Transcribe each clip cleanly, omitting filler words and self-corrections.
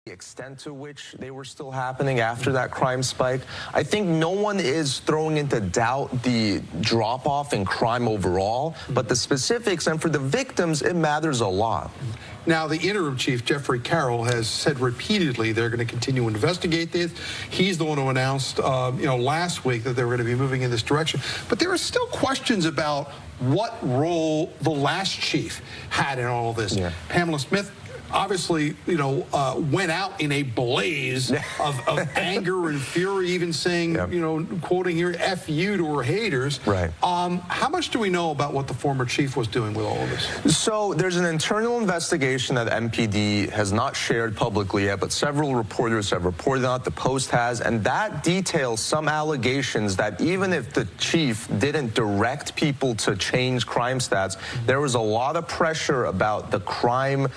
The extent to which they were still happening after that crime spike. I think no one is throwing into doubt the drop-off in crime overall, but the specifics, and for the victims, it matters a lot. Now, the interim chief, Jeffrey Carroll, has said repeatedly they're going to continue to investigate this. He's the one who announced, last week that they were going to be moving in this direction. But there are still questions about what role the last chief had in all of this. Yeah. Pamela Smith obviously, went out in a blaze of anger and fury, even saying, quoting here, F you to her haters. Right. How much do we know about what the former chief was doing with all of this? So there's an internal investigation that MPD has not shared publicly yet, but several reporters have reported on it. The Post has, and that details some allegations that even if the chief didn't direct people to change crime stats, there was a lot of pressure about the crime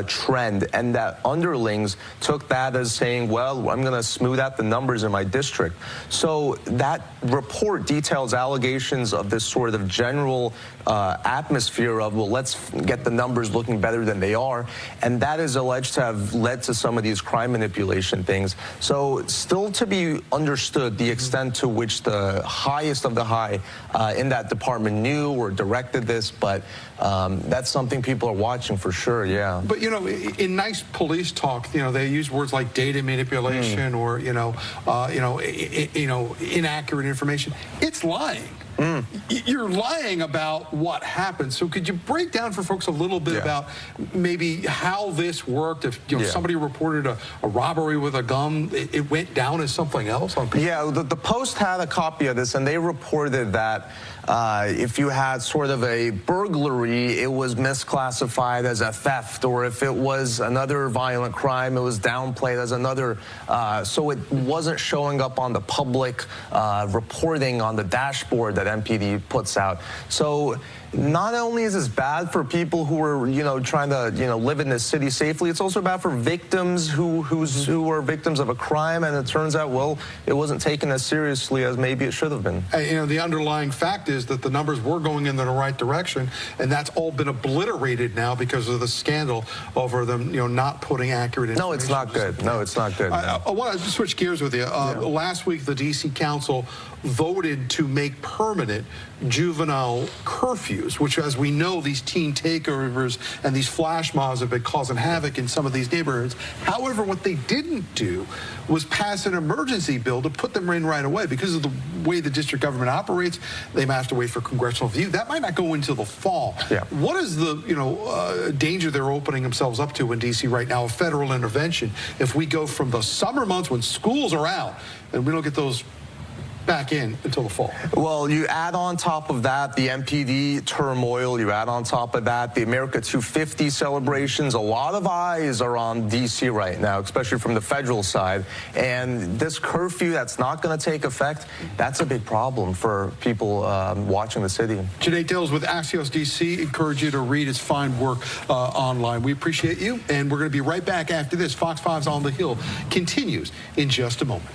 trend, and that underlings took that as saying, well, I'm going to smooth out the numbers in my district. So that report details allegations of this sort of general atmosphere of, well, let's get the numbers looking better than they are, and that is alleged to have led to some of these crime manipulation things. So still to be understood the extent to which the highest of the high in that department knew or directed this, but that's something people are watching for sure, yeah. But, in nice police talk, they use words like data manipulation or, inaccurate information. It's lying. You're lying about what happened. So could you break down for folks a little bit about maybe how this worked? If somebody reported a robbery with a gun, it went down as something else? Yeah, the Post had a copy of this, and they reported that if you had sort of a burglary, it was misclassified as a theft, or if it was another violent crime, it was downplayed as another. So it wasn't showing up on the public reporting on the dashboard that MPD puts out. So not only is this bad for people who are, trying to, live in this city safely, it's also bad for victims who are victims of a crime, and it turns out, well, it wasn't taken as seriously as maybe it should have been. The underlying fact is that the numbers were going in the right direction, and that's all been obliterated now because of the scandal over them, not putting accurate information. No, it's not good. No, it's not good. I want to switch gears with you. Last week, the D.C. Council voted to make permanent juvenile curfews, which, as we know, these teen takeovers and these flash mobs have been causing havoc in some of these neighborhoods. However, what they didn't do was pass an emergency bill to put them in right away. Because of the way the district government operates, they might have to wait for congressional review. That might not go until the fall. Yeah. What is the danger they're opening themselves up to in D.C. right now, of federal intervention, if we go from the summer months when schools are out and we don't get those back in until the fall? Well, you add on top of that the MPD turmoil, you add on top of that the America 250 celebrations. A lot of eyes are on D.C. right now, especially from the federal side. And this curfew that's not going to take effect, that's a big problem for people watching the city. Janae Dills with Axios DC. Encourage you to read his fine work online. We appreciate you, and we're going to be right back after this. Fox 5's On the Hill continues in just a moment.